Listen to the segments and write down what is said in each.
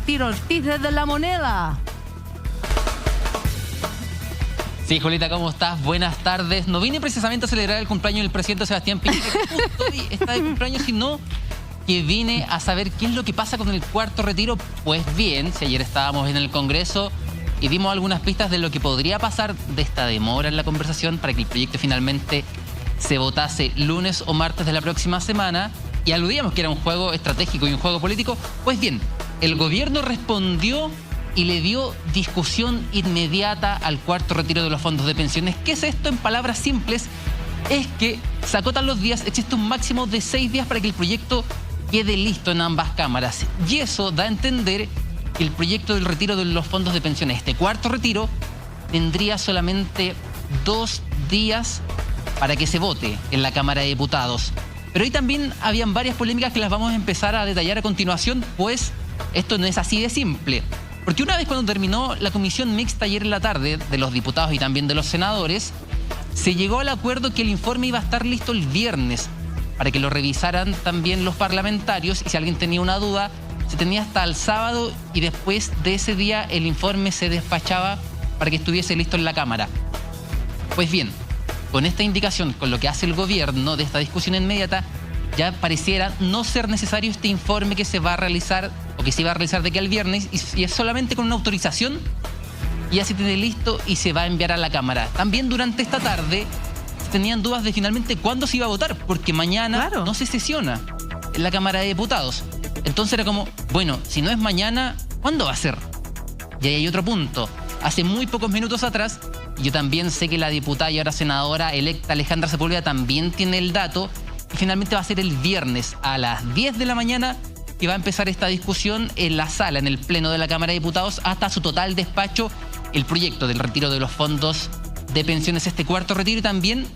Martín Ortiz desde La Moneda. Sí, Julieta, ¿cómo estás? Buenas tardes. No vine precisamente a celebrar el cumpleaños del presidente Sebastián Piñera, que justo hoy está de cumpleaños, sino que vine a saber qué es lo que pasa con el cuarto retiro. Pues bien, si ayer estábamos en el Congreso y dimos algunas pistas de lo que podría pasar de esta demora en la conversación para que el proyecto finalmente se votase lunes o martes de la próxima semana, y aludíamos que era un juego estratégico y un juego político. Pues bien, el gobierno respondió y le dio discusión inmediata al cuarto retiro de los fondos de pensiones. ¿Qué es esto en palabras simples? Es que se acotan los días, existe un máximo de 6 días para que el proyecto quede listo en ambas cámaras. Y eso da a entender que el proyecto del retiro de los fondos de pensiones, este cuarto retiro, tendría solamente 2 días para que se vote en la Cámara de Diputados. Pero ahí también habían varias polémicas que las vamos a empezar a detallar a continuación, pues esto no es así de simple. Porque una vez cuando terminó la comisión mixta ayer en la tarde de los diputados y también de los senadores, se llegó al acuerdo que el informe iba a estar listo el viernes para que lo revisaran también los parlamentarios, y si alguien tenía una duda, se tenía hasta el sábado, y después de ese día el informe se despachaba para que estuviese listo en la Cámara. Pues bien, con esta indicación, con lo que hace el gobierno de esta discusión inmediata, ya pareciera no ser necesario este informe que se va a realizar o que se iba a realizar de aquí al viernes, y es solamente con una autorización y ya se tiene listo y se va a enviar a la Cámara. También durante esta tarde se tenían dudas de finalmente cuándo se iba a votar, porque mañana no se sesiona en la Cámara de Diputados. Entonces era como, bueno, si no es mañana, ¿cuándo va a ser? Y ahí hay otro punto. Hace muy pocos minutos atrás, yo también sé que la diputada y ahora senadora electa Alejandra Sepúlveda también tiene el dato, y finalmente va a ser el viernes a las 10 de la mañana que va a empezar esta discusión en la sala, en el Pleno de la Cámara de Diputados, hasta su total despacho, el proyecto del retiro de los fondos de pensiones, este cuarto retiro, y también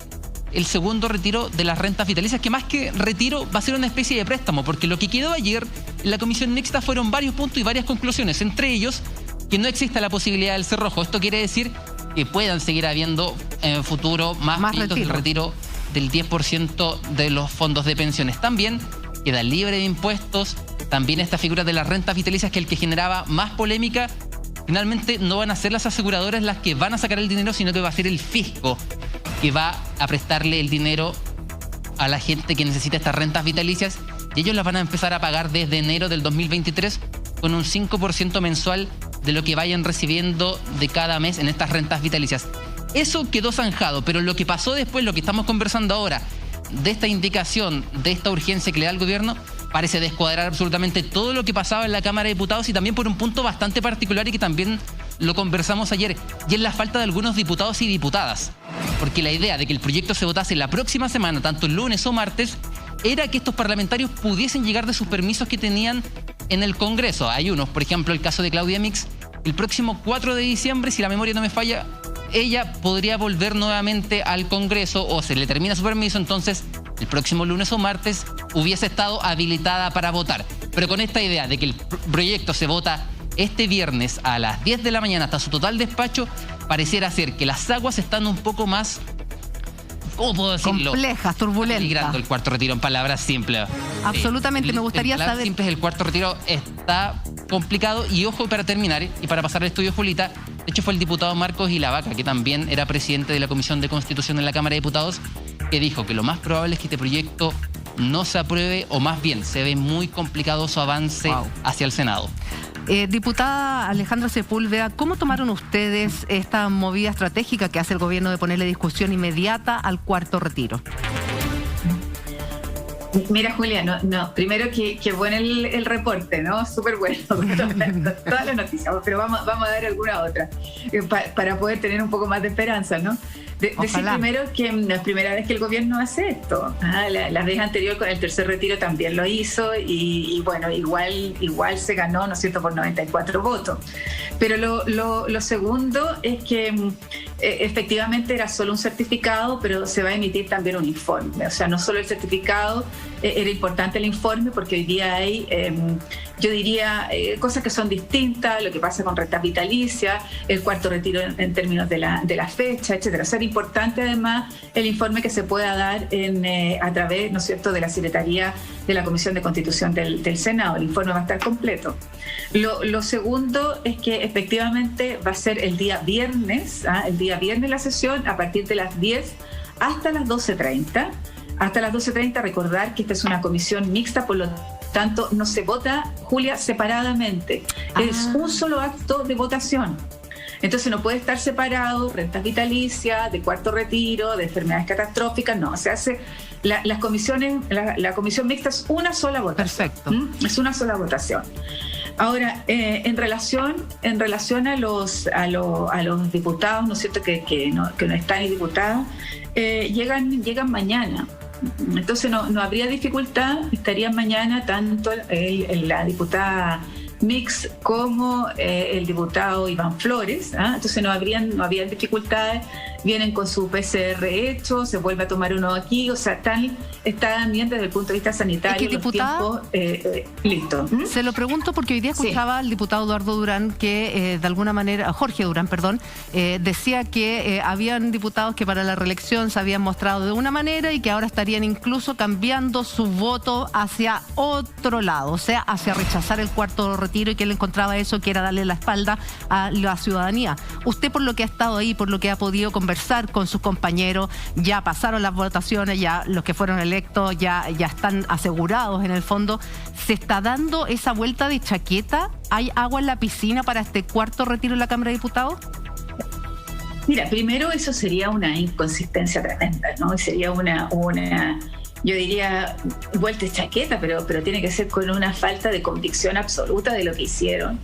el segundo retiro de las rentas vitalicias, que más que retiro va a ser una especie de préstamo, porque lo que quedó ayer en la comisión mixta fueron varios puntos y varias conclusiones, entre ellos que no exista la posibilidad del cerrojo. Esto quiere decir que puedan seguir habiendo en el futuro más proyectos del retiro del 10% de los fondos de pensiones. También queda libre de impuestos. También esta figura de las rentas vitalicias, que el que generaba más polémica, finalmente no van a ser las aseguradoras las que van a sacar el dinero, sino que va a ser el fisco que va a prestarle el dinero a la gente que necesita estas rentas vitalicias, y ellos las van a empezar a pagar desde enero del 2023 con un 5% mensual de lo que vayan recibiendo de cada mes en estas rentas vitalicias. Eso quedó zanjado, pero lo que pasó después, lo que estamos conversando ahora, de esta indicación, de esta urgencia que le da el gobierno, parece descuadrar absolutamente todo lo que pasaba en la Cámara de Diputados, y también por un punto bastante particular y que también lo conversamos ayer, y es la falta de algunos diputados y diputadas. Porque la idea de que el proyecto se votase la próxima semana, tanto el lunes o martes, era que estos parlamentarios pudiesen llegar de sus permisos que tenían en el Congreso. Hay unos, por ejemplo, el caso de Claudia Mix, el próximo 4 de diciembre, si la memoria no me falla, ella podría volver nuevamente al Congreso, o se le termina su permiso, entonces el próximo lunes o martes hubiese estado habilitada para votar. Pero con esta idea de que el proyecto se vota este viernes a las 10 de la mañana hasta su total despacho, pareciera ser que las aguas están un poco más, ¿cómo puedo decirlo? Complejas, turbulentas. Peligrando el cuarto retiro, en palabras simples. Absolutamente, me gustaría en palabras saber. simples, el cuarto retiro está complicado. Y ojo, para terminar y para pasar al estudio, Julita, de hecho fue el diputado Marcos Ilavaca, que también era presidente de la Comisión de Constitución en la Cámara de Diputados, que dijo que lo más probable es que este proyecto no se apruebe, o más bien se ve muy complicado su avance hacia el Senado. Diputada Alejandra Sepúlveda, ¿cómo tomaron ustedes esta movida estratégica que hace el gobierno de ponerle discusión inmediata al cuarto retiro? Mira, Julia, primero que bueno el reporte, ¿no? Súper bueno, todas las noticias, pero vamos a dar alguna otra para poder tener un poco más de esperanza, ¿no? Decir primero que no es primera vez que el gobierno hace esto. La vez anterior con el tercer retiro también lo hizo, y bueno, igual se ganó, ¿no es cierto?, por 94 votos. Pero lo segundo es que efectivamente era solo un certificado, pero se va a emitir también un informe. O sea, no solo el certificado, era importante el informe porque hoy día hay, yo diría, cosas que son distintas, lo que pasa con renta vitalicia, el cuarto retiro en términos de la fecha, etcétera. O sea, era importante además el informe que se pueda dar a través, ¿no es cierto?, de la Secretaría de la Comisión de Constitución del Senado. El informe va a estar completo. Lo segundo es que efectivamente va a ser el día viernes la sesión a partir de las 10 hasta las 12:30. Hasta las 12:30, recordar que esta es una comisión mixta, por lo tanto no se vota, Julia, separadamente. Es un solo acto de votación. Entonces no puede estar separado rentas vitalicias, de cuarto retiro, de enfermedades catastróficas, no. Se hace la comisión mixta es una sola votación. Perfecto. Es una sola votación. Ahora, en relación a los diputados, ¿no es cierto?, que no están y diputadas, llegan mañana. Entonces no habría dificultad, estarían mañana tanto la diputada Mix como el diputado Iván Flores, entonces no habían dificultades, vienen con su PCR hecho, se vuelve a tomar uno aquí, o sea, están bien desde el punto de vista sanitario, los tiempos listos. Se lo pregunto porque hoy día escuchaba al diputado Eduardo Durán que de alguna manera, Jorge Durán, perdón, decía que habían diputados que para la reelección se habían mostrado de una manera y que ahora estarían incluso cambiando su voto hacia otro lado, o sea, hacia rechazar el cuarto retiro, y que él encontraba eso que era darle la espalda a la ciudadanía. Usted, por lo que ha estado ahí, por lo que ha podido conversar con sus compañeros, ya pasaron las votaciones, ya los que fueron electos ya están asegurados en el fondo. ¿Se está dando esa vuelta de chaqueta? ¿Hay agua en la piscina para este cuarto retiro en la Cámara de Diputados? Mira, primero eso sería una inconsistencia tremenda, ¿no? Sería una yo diría, vuelta de chaqueta, pero tiene que ser con una falta de convicción absoluta de lo que hicieron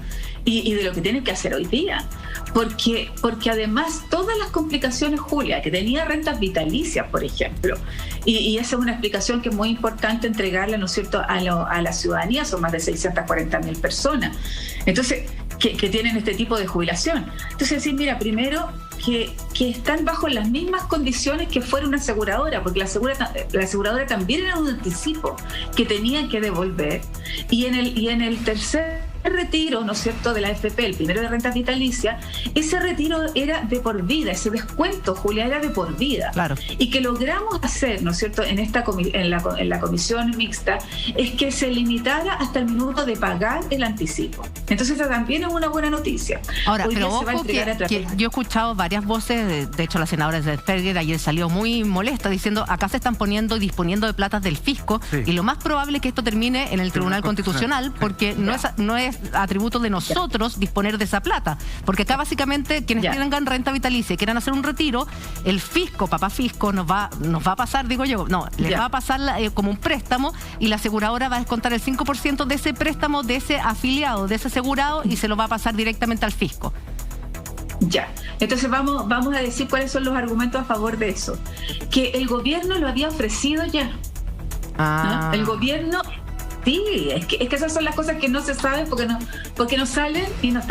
y de lo que tienen que hacer hoy día. Porque además todas las complicaciones, Julia, que tenía rentas vitalicias, por ejemplo, y esa es una explicación que es muy importante entregarla, ¿no es cierto?, a la ciudadanía, son más de 640.000 personas. Entonces, que tienen este tipo de jubilación. Entonces, decir, mira, primero que están bajo las mismas condiciones que fuera una aseguradora, porque la aseguradora también era un anticipo que tenían que devolver, y en el tercer retiro, ¿no es cierto?, de la AFP, el primero de renta vitalicia, ese retiro era de por vida, ese descuento, Julia, era de por vida. Claro. Y que logramos hacer, ¿no es cierto?, en la comisión mixta, es que se limitara hasta el minuto de pagar el anticipo. Entonces, esa también es una buena noticia. Ahora, pero ojo que yo he escuchado varias voces, de hecho la senadora Zelsperger ayer salió muy molesta diciendo, acá se están poniendo y disponiendo de platas del fisco, y lo más probable es que esto termine en el Tribunal Constitucional, porque no es atributo de nosotros disponer de esa plata, porque acá básicamente quienes tengan renta vitalicia y quieran hacer un retiro, el fisco, papá fisco, nos va a pasar, digo yo, les va a pasar como un préstamo, y la aseguradora va a descontar el 5% de ese préstamo, de ese afiliado, de ese asegurado, y se lo va a pasar directamente al fisco. Ya, entonces vamos a decir cuáles son los argumentos a favor de eso. Que el gobierno lo había ofrecido ya. ¿No? El gobierno... Sí, es que esas son las cosas que no se saben porque no salen y no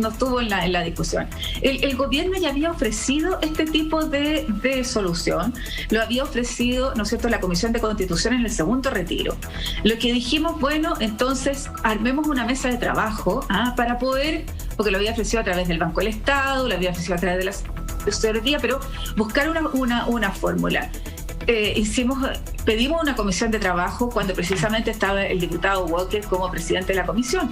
estuvo en la discusión. El gobierno ya había ofrecido este tipo de solución, lo había ofrecido, ¿no es cierto?, la Comisión de Constitución en el segundo retiro. Lo que dijimos, bueno, entonces armemos una mesa de trabajo para poder, porque lo había ofrecido a través del Banco del Estado, lo había ofrecido a través de la tesorería, pero buscar una fórmula. Pedimos una comisión de trabajo cuando precisamente estaba el diputado Walker como presidente de la comisión.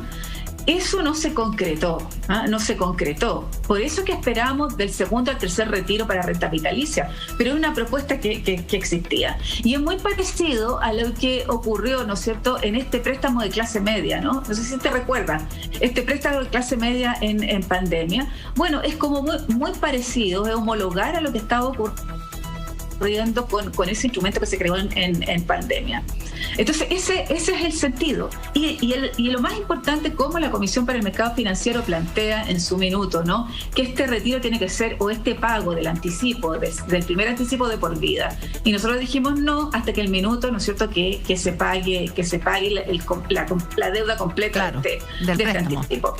Eso no se concretó, no se concretó. Por eso que esperamos del segundo al tercer retiro para renta vitalicia, pero es una propuesta que existía. Y es muy parecido a lo que ocurrió, ¿no es cierto?, en este préstamo de clase media, ¿no? No sé si te recuerdas, este préstamo de clase media en pandemia. Bueno, es como muy parecido, es homologar a lo que estaba ocurriendo con ese instrumento que se creó en pandemia. Entonces ese es el sentido y lo más importante, como la Comisión para el Mercado Financiero plantea en su minuto, ¿no?, que este retiro tiene que ser, o este pago del anticipo, del primer anticipo, de por vida, y nosotros dijimos no hasta que el minuto, ¿no es cierto?, que se pague la deuda completa, claro, de este anticipo.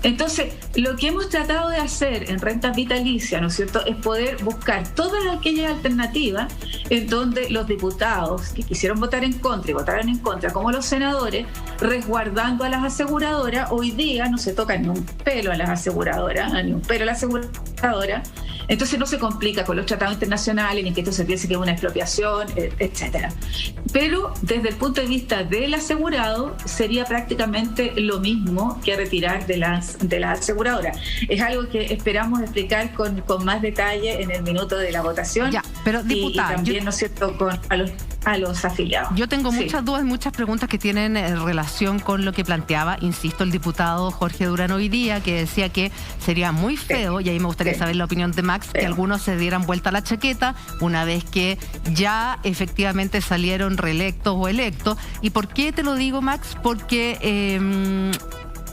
Entonces lo que hemos tratado de hacer en renta vitalicia, ¿no es cierto?, es poder buscar todas aquellas alternativas en donde los diputados que quisieron votar en contra y votaron en contra, como los senadores, resguardando a las aseguradoras. Hoy día no se toca ni un pelo a las aseguradoras, ni un pelo a la aseguradora. Entonces no se complica con los tratados internacionales, ni que esto se piense que es una expropiación, etcétera. Pero desde el punto de vista del asegurado, sería prácticamente lo mismo que retirar de las aseguradoras. Es algo que esperamos explicar con más detalle en el minuto de la votación. Ya, pero diputada, y también, ¿no es cierto?, a los afiliados. Yo tengo muchas dudas, muchas preguntas que tienen relación con lo que planteaba, insisto, el diputado Jorge Durán hoy día, que decía que sería muy feo, y ahí me gustaría saber la opinión de Max, que algunos se dieran vuelta a la chaqueta una vez que ya efectivamente salieron reelectos o electos. ¿Y por qué te lo digo, Max? Porque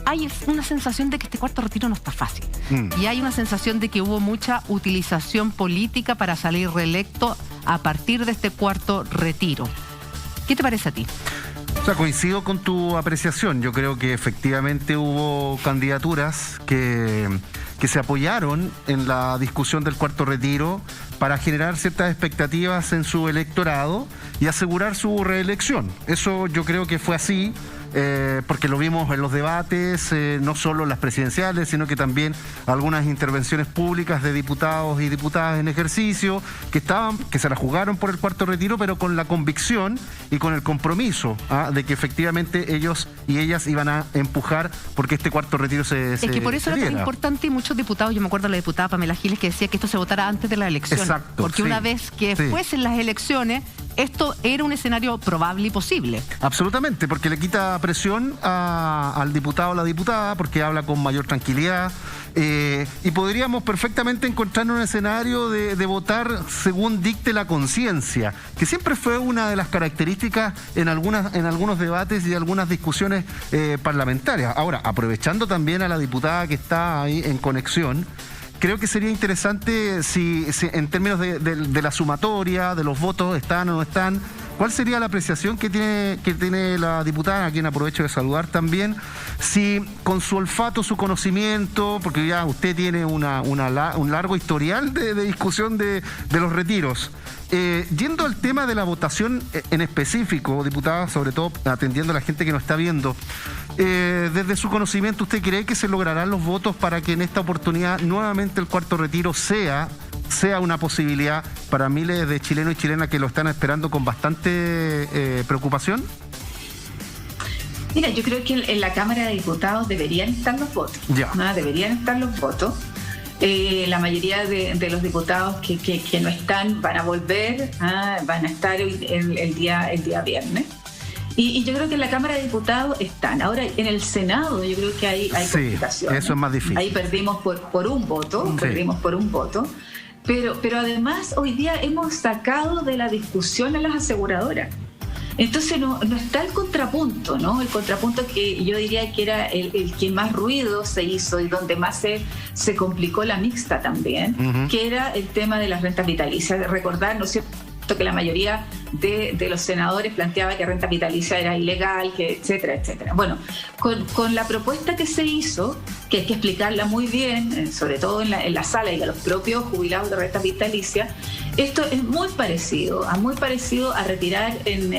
hay una sensación de que este cuarto retiro no está fácil. Y hay una sensación de que hubo mucha utilización política para salir reelecto a partir de este cuarto retiro. ¿Qué te parece a ti? O sea, coincido con tu apreciación. Yo creo que efectivamente hubo candidaturas que se apoyaron en la discusión del cuarto retiro para generar ciertas expectativas en su electorado y asegurar su reelección. Eso yo creo que fue así. Porque lo vimos en los debates, no solo las presidenciales, sino que también algunas intervenciones públicas de diputados y diputadas en ejercicio que se la jugaron por el cuarto retiro, pero con la convicción y con el compromiso de que efectivamente ellos y ellas iban a empujar porque este cuarto retiro es que por eso era tan importante, y muchos diputados, yo me acuerdo de la diputada Pamela Giles que decía que esto se votara antes de la elección. Exacto, porque una vez que fuesen las elecciones, esto era un escenario probable y posible. Absolutamente, porque le quita presión al diputado o la diputada, porque habla con mayor tranquilidad, y podríamos perfectamente encontrar un escenario de votar según dicte la conciencia, que siempre fue una de las características en algunos debates y algunas discusiones parlamentarias. Ahora, aprovechando también a la diputada que está ahí en conexión, creo que sería interesante si en términos de la sumatoria, de los votos, están o no están, ¿cuál sería la apreciación que tiene la diputada, a quien aprovecho de saludar también? Si con su olfato, su conocimiento, porque ya usted tiene un largo historial de discusión de los retiros. Yendo al tema de la votación en específico, diputada, sobre todo atendiendo a la gente que nos está viendo, desde su conocimiento, ¿usted cree que se lograrán los votos para que en esta oportunidad nuevamente el cuarto retiro sea una posibilidad para miles de chilenos y chilenas que lo están esperando con bastante preocupación? Mira, yo creo que en la Cámara de Diputados deberían estar los votos. Deberían estar los votos. La mayoría de los diputados que no están van a volver, van a estar el día viernes. Y yo creo que en la Cámara de Diputados están. Ahora, en el Senado yo creo que hay complicaciones. Eso es más difícil. Ahí perdimos por un voto, Pero además hoy día hemos sacado de la discusión a las aseguradoras. Entonces no está el contrapunto, ¿no? El contrapunto que yo diría que era el que más ruido se hizo y donde más se complicó la mixta también, que era el tema de las rentas vitalicias. Recordar, ¿no es cierto?, que la mayoría de los senadores planteaba que renta vitalicia era ilegal, que etcétera, etcétera. Bueno, con la propuesta que se hizo, que hay que explicarla muy bien, sobre todo en la sala y a los propios jubilados de renta vitalicia, esto es muy parecido a retirar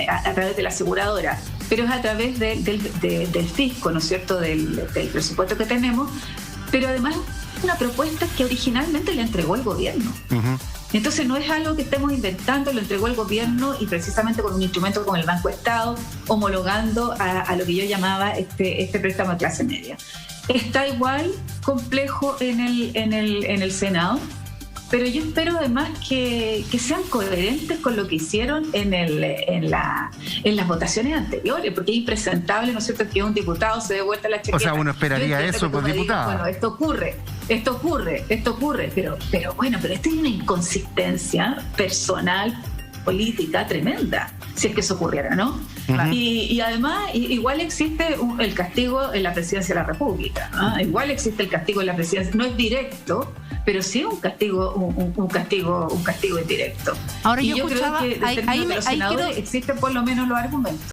a través de la aseguradora, pero es a través del fisco, ¿no es cierto?, del presupuesto que tenemos, pero además es una propuesta que originalmente le entregó el gobierno. Entonces no es algo que estemos inventando, lo entregó el gobierno y precisamente con un instrumento como el Banco Estado, homologando a lo que yo llamaba este préstamo de clase media. Está igual complejo en el Senado, pero yo espero además que sean coherentes con lo que hicieron en las votaciones anteriores, porque es impresentable, ¿no es cierto?, que un diputado se dé vuelta a la chaqueta. O sea, uno esperaría eso por diputado. Bueno, esto ocurre, pero bueno, pero esta es una inconsistencia personal, política tremenda, si es que eso ocurriera, ¿no? Y además, igual existe el castigo en la presidencia de la República, ¿no? Igual existe el castigo en la presidencia, no es directo, pero sí un castigo indirecto. Ahora yo creo que desde los senadores existen por lo menos los argumentos.